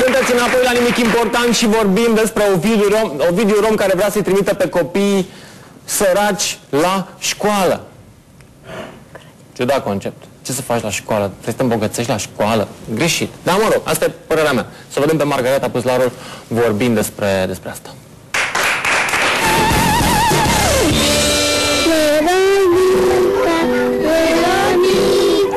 Sunteți înapoi la Nimic Important și vorbim despre Ovidiu Rom care vrea să-i trimită pe copii săraci la școală. Ciudat concept. Ce să faci la școală? Trebuie să te îmbogățești la școală? Greșit. Dar mă rog, asta e părerea mea. Să vedem pe Margareta Păslaru vorbind despre asta.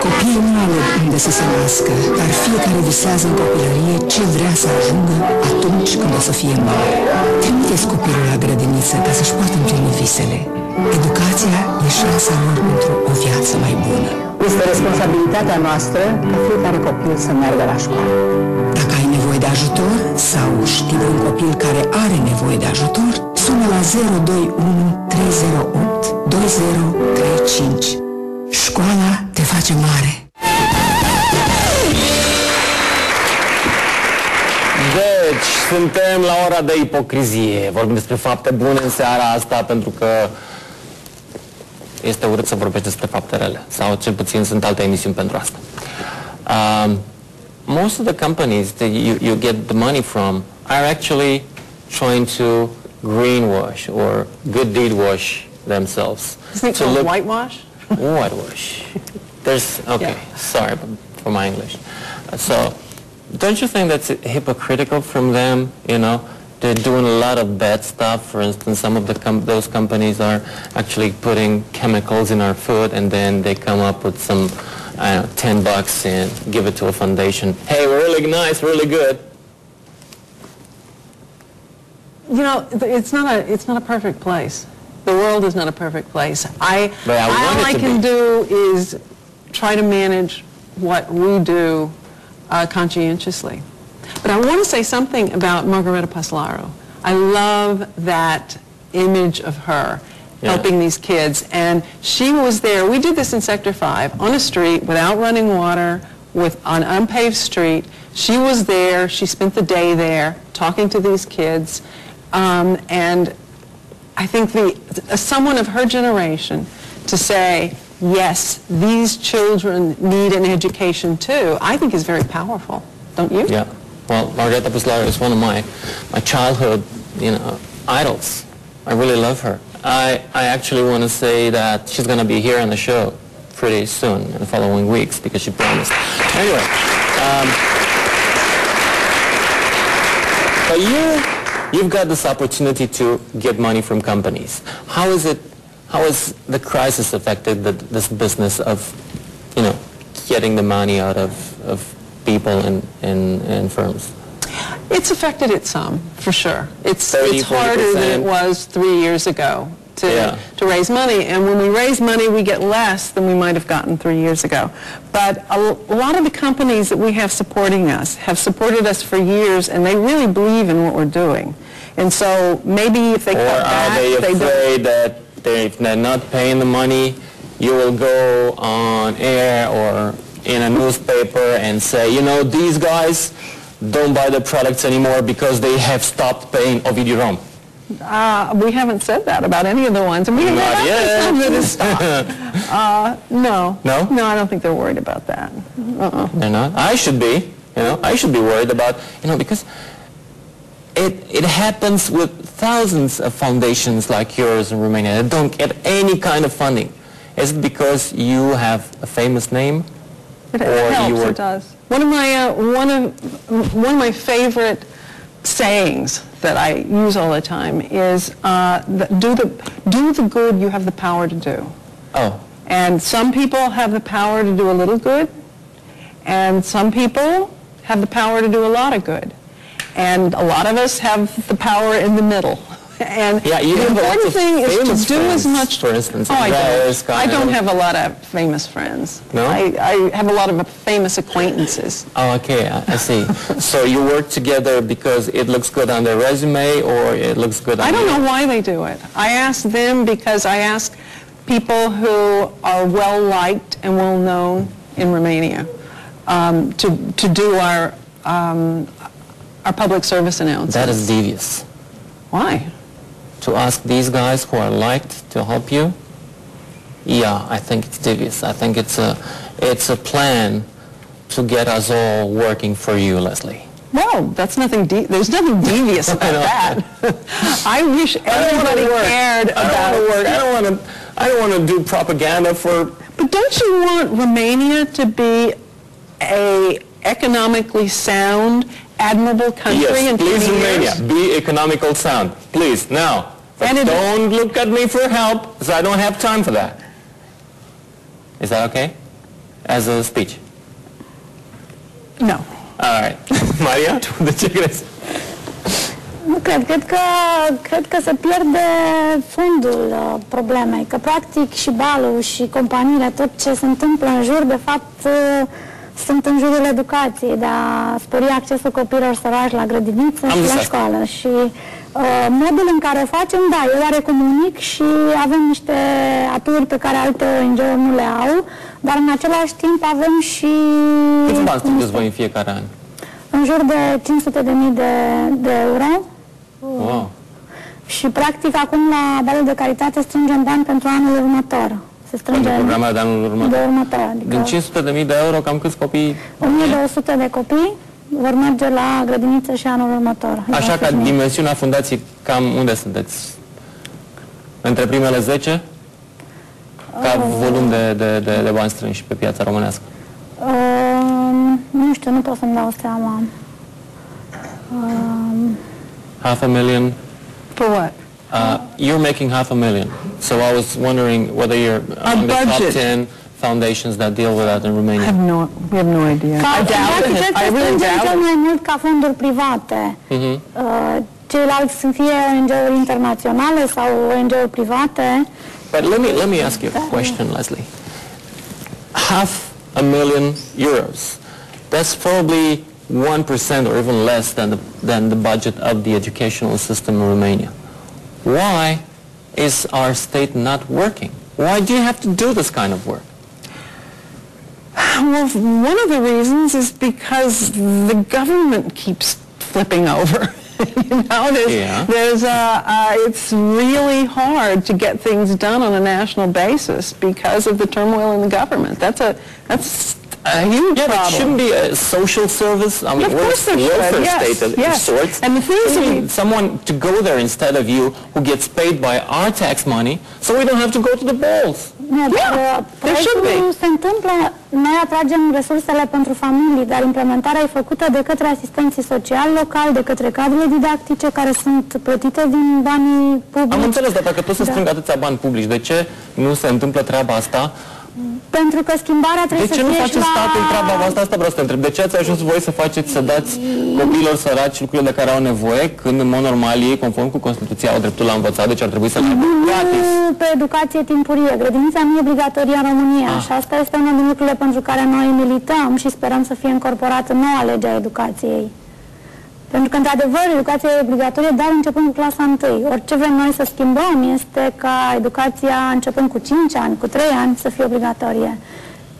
Copiii nu aleg unde să se nască, dar fiecare visează în copilărie ce vrea să ajungă atunci când o să fie mare. Trimiteți copilul la grădiniță ca să-și poată împlini visele. Educația e șansa lor pentru o viață mai bună. Este responsabilitatea noastră ca fiecare copil să meargă la școală. Dacă ai nevoie de ajutor sau știi un copil care are nevoie de ajutor, sună la 021 308 2035. Școala te face mare. Deci, suntem la ora de ipocrizie. Vorbim despre fapte bune în seara asta pentru că este urât să vorbești despre fapte rele. Sau cel puțin sunt alte emisiuni pentru asta. Most of the companies that you get the money from are actually trying to greenwash or good deed wash themselves. Isn't it called whitewash? Whitewash. There's, okay, Yeah. sorry for my English. So, don't you think that's hypocritical from them, you know? They're doing a lot of bad stuff. For instance, some of those companies are actually putting chemicals in our food and then they come up with some, I don't know, $10 and give it to a foundation. Hey, we're really nice, really good. You know, it's not a perfect place. The world is not a perfect place. All I can do is try to manage what we do conscientiously. But I want to say something about Margareta Păslaru. I love that image of her helping these kids. And she was there. We did this in Sector 5 on a street without running water, on an unpaved street. She was there. She spent the day there talking to these kids. And I think someone of her generation to say, yes, these children need an education too, I think is very powerful. Don't you? Yeah. Well, Margareta Păslaru is one of my childhood, you know, idols. I really love her. I actually want to say that she's going to be here on the show pretty soon in the following weeks because she promised. Anyway, but you've got this opportunity to get money from companies. How has the crisis affected this business of, you know, getting the money out of people and firms? It's affected it some, for sure. It's 30, harder than it was 3 years ago to raise money. And when we raise money, we get less than we might have gotten 3 years ago. But a lot of the companies that we have supporting us have supported us for years, and they really believe in what we're doing. And so maybe if they cut back, are they afraid that if they're not paying the money, you will go on air or in a newspaper and say, you know, these guys don't buy the products anymore because they have stopped paying Ovidiu Rom? We haven't said that about any of the ones. And we have Not yet. some that has stopped. No. No? No, I don't think they're worried about that. They're not? I should be. You know, I should be worried about, you know, because it happens with thousands of foundations like yours in Romania that don't get any kind of funding. Is it because you have a famous name? It helps, it does. One of my favorite sayings that I use all the time is do the good you have the power to do. Oh. And some people have the power to do a little good, and some people have the power to do a lot of good. And a lot of us have the power in the middle. And yeah, you the have important thing is to do as much. For instance, I don't have a lot of famous friends. No? I have a lot of famous acquaintances. Oh, okay, I see. So you work together because it looks good on their resume, or it looks good on I don't know why they do it. I ask them because I ask people who are well-liked and well-known in Romania to do our public service announcements. That is devious. Why? To ask these guys who are liked to help you? Yeah, I think it's devious. I think it's a plan to get us all working for you, Leslie. Well, that's nothing. There's nothing devious about that. I wish everybody cared about work. I don't want to do propaganda for. But don't you want Romania to be a economically sound, admirable country in 20 years? Yes, please, Romania, be economical sound. Please, now. But don't look at me for help, because I don't have time for that. Is that okay? As a speech? No. All right. Maria, de ce crezi? Nu cred. Cred că se pierde fundul problemei. Că practic și balul și companiile, tot ce se întâmplă în jur, de fapt, sunt în jurul educației, de a spori accesul copiilor săraci la grădiniță și la școală. Și modul în care o facem, da, e oarecum unic și avem niște aturi pe care alte ONG-uri nu le au, dar în același timp avem și... Câți bani strângeți voi în fiecare an? În jur de 500.000 de euro. Wow. Și practic acum la balul de caritate strângem bani pentru anul următor. Se strânge pentru programul de anul următor. Adică din 500.000 de euro, cam câți copii? 1200 de copii vor merge la grădiniță și anul următor. Așa ca dimensiunea fundației, cam unde sunteți? Între primele 10? Ca volum de bani strânși pe piața românească? Nu știu, nu pot să-mi dau seama. $500,000? For what? You're making $500,000. So I was wondering whether you're on the top 10 foundations that deal with that in Romania. We have no idea. I really doubt cel mai mult ca fonduri private. Ceilalți sunt fie ONG-uri internaționale sau ONG-uri private. But let me ask you a question, Leslie. €500,000. That's probably 1% or even less than the budget of the educational system in Romania. Why is our state not working? Why do you have to do this kind of work? Well, one of the reasons is because the government keeps flipping over. You know, it's really hard to get things done on a national basis because of the turmoil in the government. That's a huge problem. But shouldn't be a social service? I mean, we're a welfare state of sorts. And the thing is, we need someone to go there instead of you, who gets paid by our tax money, so we don't have to go to the polls. Proiectul se întâmplă, noi atragem resursele pentru familii, dar implementarea e făcută de către asistenții sociali locali, de către cadrele didactice care sunt plătite din banii publici. Am înțeles, dar dacă tot se strâng atâția bani publici, de ce nu se întâmplă treaba asta? Pentru că schimbarea trebuie să fie și la... De ce nu face statul treaba asta? Asta vreau să te întreb. De ce ați ajuns voi să faceți, să dați copiilor săraci lucrurile de care au nevoie, când în mod normal ei, conform cu Constituția, au dreptul la învățat, deci ar trebui să le aibă gratis? Nu pe educație timpurie. Grădinița nu e obligatorie în România și asta este una din lucrurile pentru care noi milităm și sperăm să fie incorporată în noua lege a educației. Pentru că, într-adevăr, educația e obligatorie, dar începând cu clasa 1. Orice vrem noi să schimbăm este ca educația, începând cu 5 ani, cu 3 ani, să fie obligatorie.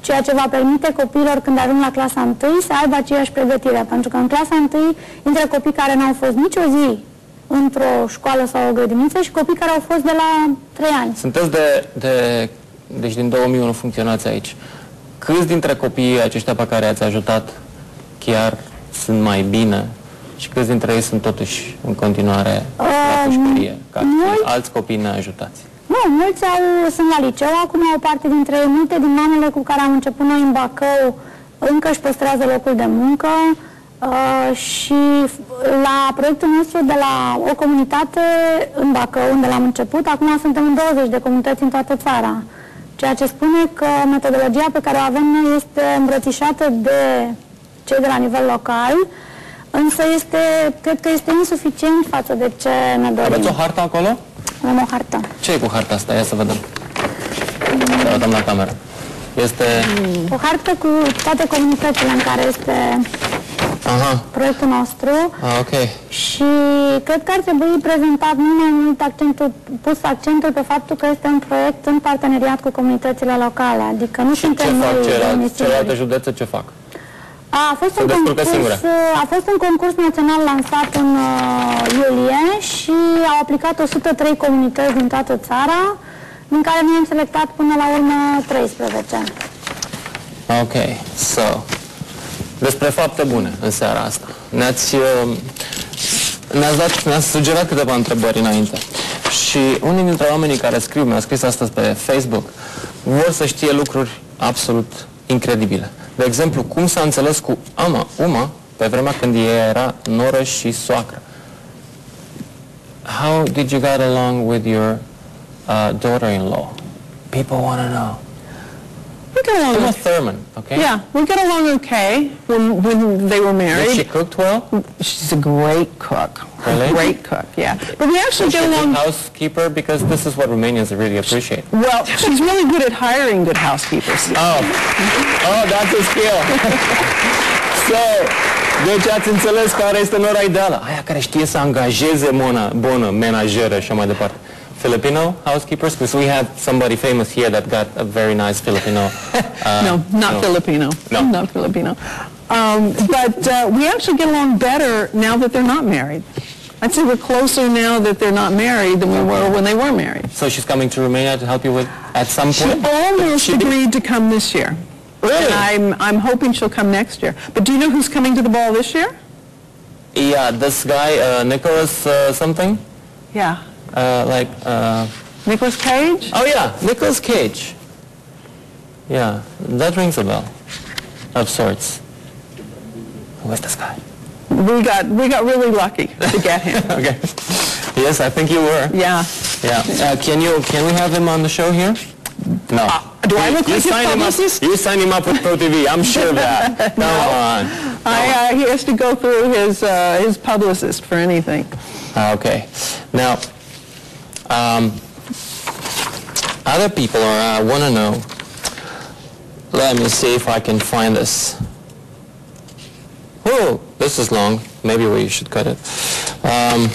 Ceea ce va permite copiilor, când ajung la clasa 1, să aibă aceeași pregătire. Pentru că în clasa 1 intră copii care n-au fost nicio zi într-o școală sau o grădiniță și copii care au fost de la 3 ani. Sunteți deci din 2001 funcționați aici. Câți dintre copiii aceștia pe care i-ați ajutat chiar sunt mai bine? Și câți dintre ei sunt totuși în continuare la pușcărie, ca alți copii neajutați? Nu, mulți sunt la liceu, acum o parte dintre ei, multe din mamele cu care am început noi în Bacău încă își păstrează locul de muncă și la proiectul nostru de la o comunitate în Bacău, unde l-am început, acum suntem în 20 de comunități în toată țara. Ceea ce spune că metodologia pe care o avem noi este îmbrățișată de cei de la nivel local, însă cred că este insuficient față de ce ne dorim. Aveți o hartă acolo? Avem o hartă. Ce e cu harta asta? Ia să vedem. Să vedem la cameră. Este... O hartă cu toate comunitățile în care este proiectul nostru. Ok. Și cred că ar trebui prezentat mult mai mult pus accentul pe faptul că este un proiect în parteneriat cu comunitățile locale. Adică nu suntem noi... Și ce fac celelalte județe? Ce fac? A fost un concurs național lansat în iulie și au aplicat 103 comunități din toată țara, din care noi am selectat până la urmă 13. Okay, so despre fapte bune în seara asta. Ne-ați sugerat câteva întrebări înainte. Și unii dintre oamenii care scriu, mi-au scris astăzi pe Facebook, vor să știe lucruri absolut incredibile. De exemplu, cum s-a înțeles cu Uma pe vremea când ea era noră și soacră. How did you get along with your daughter-in-law? People want to know. We get along. Uma Thurman, okay? Yeah, we get along okay when they were married. Did she cook well? She's a great cook. Really? Great cook, yeah. But we actually get along. Good housekeeper, because this is what Romanians really appreciate. Well, she's really good at hiring good housekeepers. Oh, that's a skill. So, deci ați înțeles care este nora ideală? Aia care știe să angajeze bună menajeră și mai departe. Filipino housekeepers? Because we had somebody famous here that got a very nice Filipino. No, not Filipino. No. Not Filipino. But we actually get along better now that they're not married. I'd say we're closer now that they're not married than we were when they were married. So she's coming to Romania to help you with at some point? She almost agreed to come this year. Really? And I'm hoping she'll come next year. But do you know who's coming to the ball this year? Yeah, this guy, Nicholas something? Yeah. Nicolas Cage? Oh yeah, Nicolas Cage. Yeah, that rings a bell, of sorts. Who is this guy? We got really lucky to get him. Okay. Yes, I think you were. Yeah. Yeah. Can we have him on the show here? No. Do I look like his publicist? You sign him up with Pro TV. I'm sure of that. No. Come on. He has to go through his publicist for anything. Okay. Now, other people want to know. Let me see if I can find this. Oh, this is long. Maybe we should cut it. Am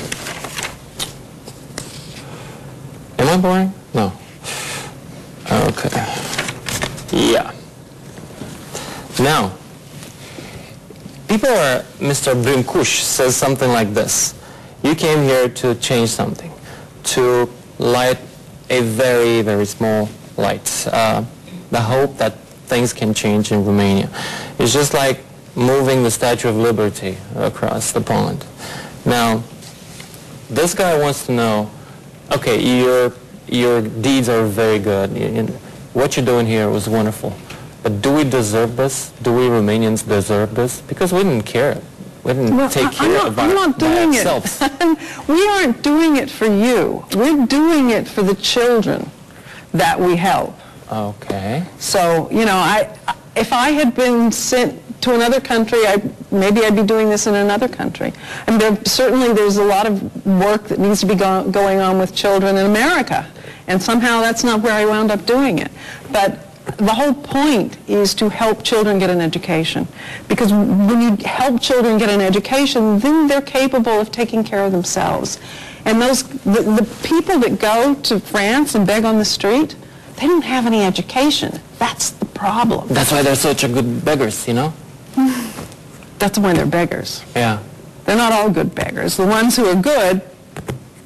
I boring? No. Okay. Yeah. Now, Mr. Brimkush says something like this. You came here to change something, to light a very, very small light. The hope that things can change in Romania. It's just like moving the Statue of Liberty across the pond. Now, this guy wants to know, okay, your deeds are very good. What you're doing here was wonderful. But do we deserve this? Do we Romanians deserve this? Because we didn't care. We didn't take care of ourselves. We aren't doing it for you. We're doing it for the children that we help. Okay. So, if I had been sent to another country, maybe I'd be doing this in another country. And there's a lot of work that needs to be going on with children in America. And somehow that's not where I wound up doing it. But the whole point is to help children get an education. Because when you help children get an education, then they're capable of taking care of themselves. And the people that go to France and beg on the street, they don't have any education. That's the problem. That's why they're such a good beggars, That's why they're beggars. Yeah. They're not all good beggars. The ones who are good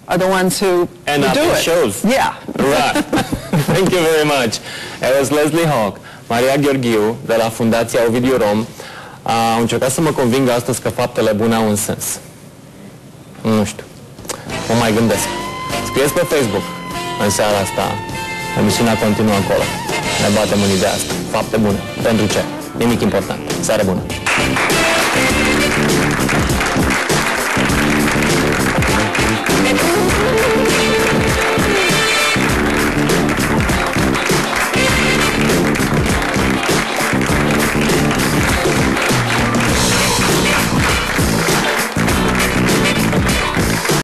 are the ones who end up in shows. Yeah. Right. Thank you very much. It was Leslie Hawke, Maria Gheorghiu, de la Fundația Ovidiu Rom. Au încercat să mă convingă astăzi că faptele bune au un sens. Nu știu. Mă mai gândesc. Scrieți pe Facebook în seara asta. Emisiunea continuă acolo. Ne batem în ideea asta. Fapte bune. Pentru ce? Nimic important. Seară bună.